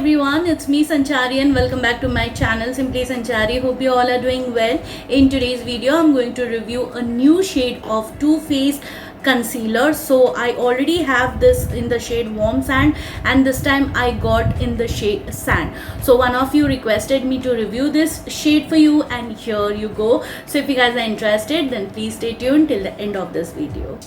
everyone, it's me Sanchari and welcome back to my channel Simply Sanchari. Hope you all are doing well. In today's video, I'm going to review a new shade of Too Faced concealer. So I already have this in the shade Warm Sand and this time I got in the shade Sand. So one of you requested me to review this shade for you and here you go. So if you guys are interested, then please stay tuned till the end of this video.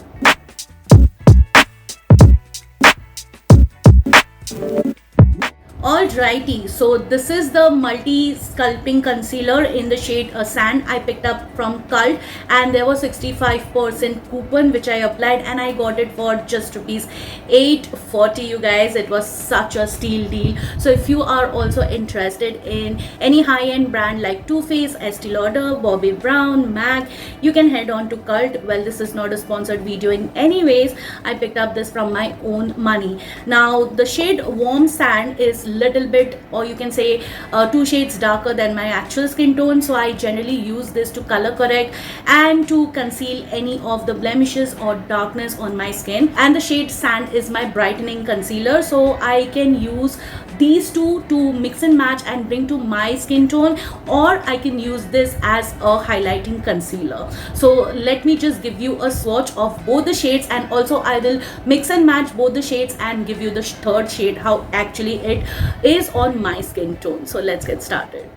Alrighty, so this is the multi sculpting concealer in the shade Sand. I picked up from Cult and there was 65% coupon which I applied and I got it for just rupees 840. You guys, it was such a steal deal. So if you are also interested in any high-end brand like Too Faced, Estee Lauder, Bobbi Brown, MAC, you can head on to Cult. Well, this is not a sponsored video in any ways. I picked up this from my own money. Now the shade Warm Sand is little bit, or you can say 2 shades darker than my actual skin tone, so I generally use this to color correct and to conceal any of the blemishes or darkness on my skin. And the shade Sand is my brightening concealer, so I can use these two to mix and match and bring to my skin tone, or I can use this as a highlighting concealer. So let me just give you a swatch of both the shades and also I will mix and match both the shades and give you the third shade how actually it is on my skin tone. So let's get started.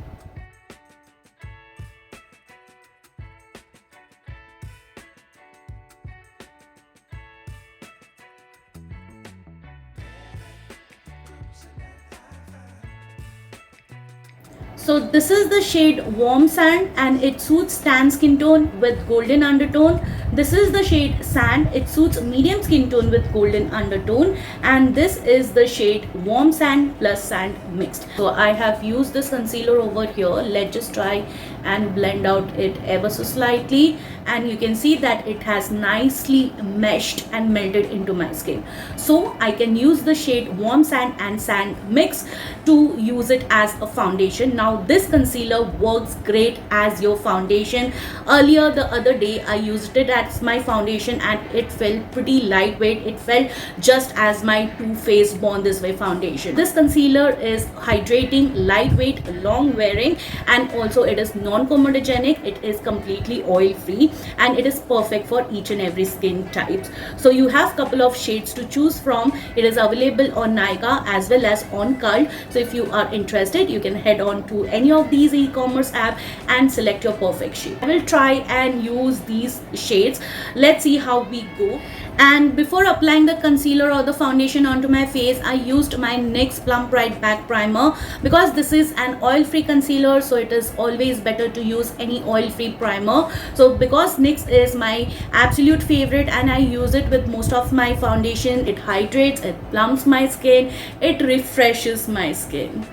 So this is the shade Warm Sand and it suits tan skin tone with golden undertone. This is the shade Sand, it suits medium skin tone with golden undertone, and this is the shade Warm Sand plus Sand mixed. So I have used this concealer over here. Let's just try and blend out it ever so slightly, and you can see that it has nicely meshed and melted into my skin. So I can use the shade Warm Sand and Sand mix to use it as a foundation. Now this concealer works great as your foundation. Earlier the other day I used it as my foundation and it felt pretty lightweight. It felt just as my Too Faced Born This Way foundation. This concealer is hydrating, lightweight, long wearing, and also it is non-comedogenic. It is completely oil free and it is perfect for each and every skin types. So you have couple of shades to choose from. It is available on Nykaa as well as on Cult. So if you are interested, you can head on to any of these e-commerce app and select your perfect shade. I will try and use these shades. Let's see how we go. And before applying the concealer or the foundation onto my face, I used my NYX Plump Right Back Primer because this is an oil-free concealer, so it is always better to use any oil-free primer. So because NYX is my absolute favorite and I use it with most of my foundation, it hydrates, it plumps my skin, it refreshes my skin.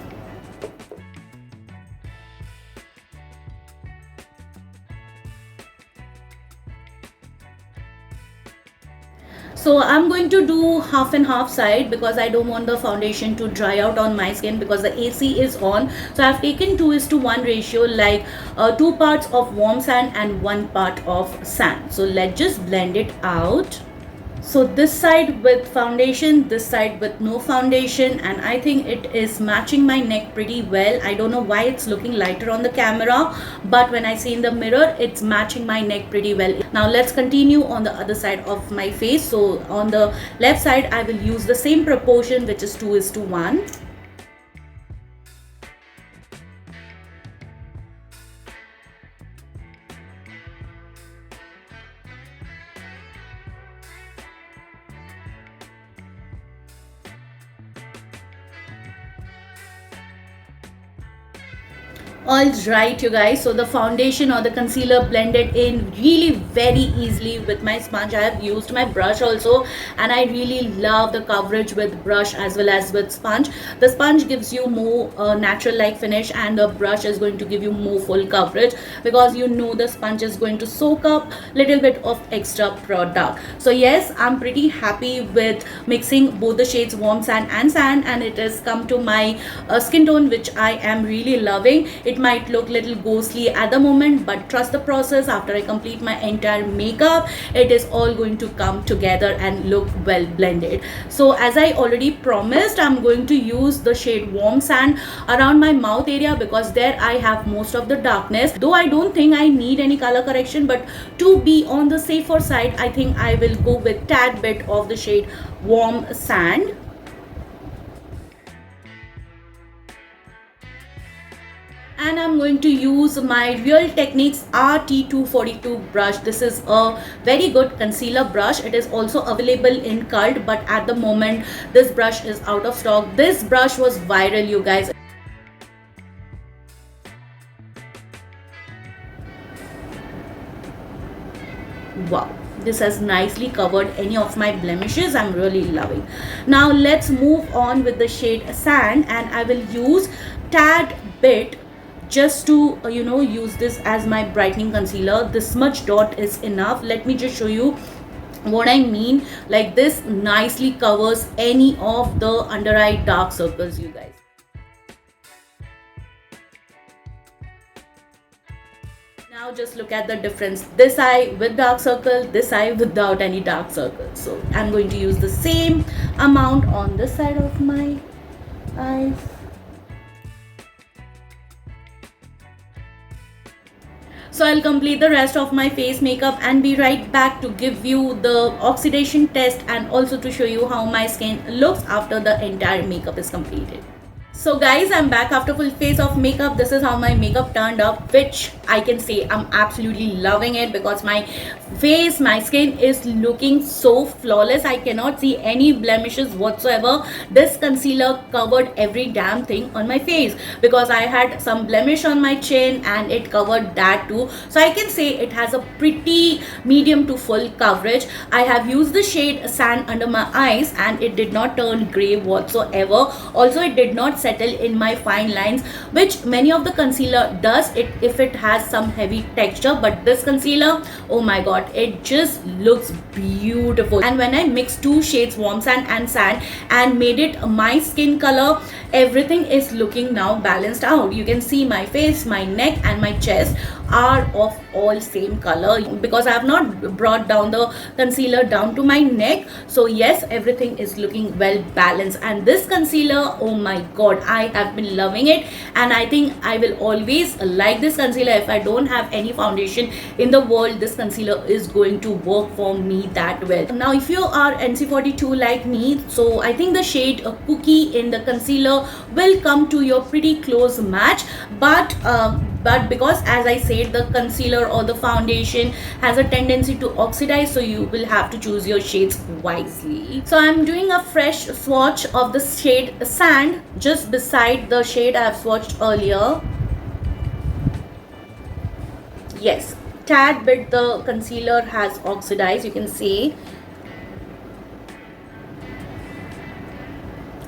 So I'm going to do half and half side because I don't want the foundation to dry out on my skin because the AC is on. So I've taken 2:1 ratio, like 2 parts of Warm Sand and 1 part of Sand. So let's just blend it out. So this side with foundation, this side with no foundation, and I think it is matching my neck pretty well. I don't know why it's looking lighter on the camera, but when I see in the mirror, it's matching my neck pretty well. Now let's continue on the other side of my face. So on the left side, I will use the same proportion, which is 2:1. Alright you guys, so the foundation or the concealer blended in really very easily with my sponge. I have used my brush also and I really love the coverage with brush as well as with sponge. The sponge gives you more natural like finish and the brush is going to give you more full coverage because you know the sponge is going to soak up little bit of extra product. So yes, I'm pretty happy with mixing both the shades Warm Sand and Sand, and it has come to my skin tone which I am really loving. It It might look little ghostly at the moment, but trust the process. After I complete my entire makeup, it is all going to come together and look well blended. So as I already promised, I'm going to use the shade Warm Sand around my mouth area, because there I have most of the darkness. Though I don't think I need any color correction, but to be on the safer side, I think I will go with tad bit of the shade Warm Sand. And I'm going to use my Real Techniques RT242 brush. This is a very good concealer brush. It is also available in Cult, but at the moment this brush is out of stock. This brush was viral, you guys. Wow, this has nicely covered any of my blemishes. I'm really loving. Now let's move on with the shade Sand, and I will use tad bit just to use this as my brightening concealer. This much dot is enough. Let me just show you what I mean. Like, this nicely covers any of the under eye dark circles, you guys. Now just look at the difference. This eye with dark circle, this eye without any dark circles. So I'm going to use the same amount on this side of my eyes. So I'll complete the rest of my face makeup and be right back to give you the oxidation test, and also to show you how my skin looks after the entire makeup is completed. So guys, I'm back after full face of makeup. This is how my makeup turned up, which I can say I'm absolutely loving it, because my face, my skin is looking so flawless. I cannot see any blemishes whatsoever. This concealer covered every damn thing on my face, because I had some blemish on my chin and it covered that too. So I can say it has a pretty medium to full coverage. I have used the shade Sand under my eyes and it did not turn gray whatsoever. Also, it did not settle in my fine lines, which many of the concealer does it if it has some heavy texture. But this concealer, oh my god, it just looks beautiful. And when I mixed two shades, Warm Sand and Sand, and made it my skin color, everything is looking now balanced out. You can see my face, my neck and my chest are of all same color, because I have not brought down the concealer down to my neck. So yes, everything is looking well balanced. And this concealer, oh my god, I have been loving it, and I think I will always like this concealer. If I don't have any foundation in the world, this concealer is going to work for me that well. Now if you are NC42 like me, so I think the shade Cookie in the concealer will come to your pretty close match, but because, as I said, the concealer or the foundation has a tendency to oxidize, so you will have to choose your shades wisely. So I'm doing a fresh swatch of the shade Sand just beside the shade I have swatched earlier. Yes, tad bit the concealer has oxidized, you can see.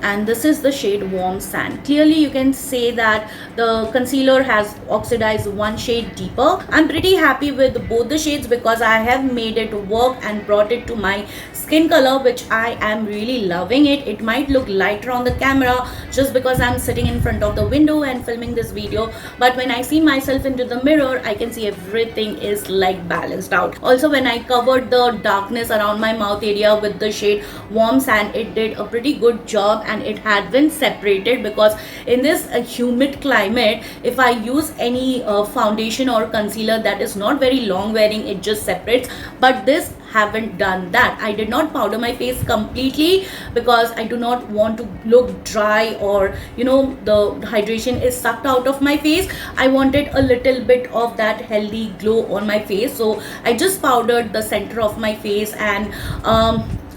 And this is the shade Warm Sand. Clearly you can say that the concealer has oxidized one shade deeper. I'm pretty happy with both the shades, because I have made it work and brought it to my skin color, which I am really loving it. It might look lighter on the camera just because I'm sitting in front of the window and filming this video, but when I see myself into the mirror, I can see everything is like balanced out. Also, when I covered the darkness around my mouth area with the shade Warm Sand, it did a pretty good job, and it had been separated, because in this humid climate, if I use any foundation or concealer that is not very long wearing, it just separates. But this haven't done that. I did not powder my face completely, because I do not want to look dry, or the hydration is sucked out of my face. I wanted a little bit of that healthy glow on my face, so I just powdered the center of my face and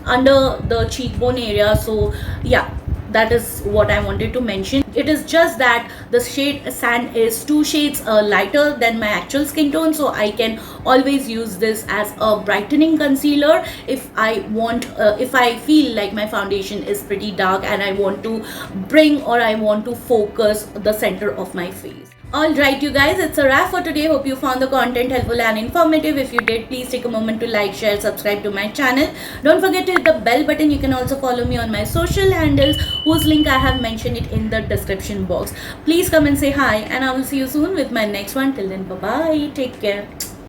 under the cheekbone area. So yeah, that is what I wanted to mention. It is just that the shade Sand is 2 shades lighter than my actual skin tone, so I can always use this as a brightening concealer if I want, if I feel like my foundation is pretty dark and I want to bring, or I want to focus the center of my face. Alright, you guys, it's a wrap for today. Hope you found the content helpful and informative. If you did, please take a moment to like, share, subscribe to my channel. Don't forget to hit the bell button. You can also follow me on my social handles, whose link I have mentioned it in the description box. Please come and say hi, and I will see you soon with my next one. Till then, bye bye. Take care.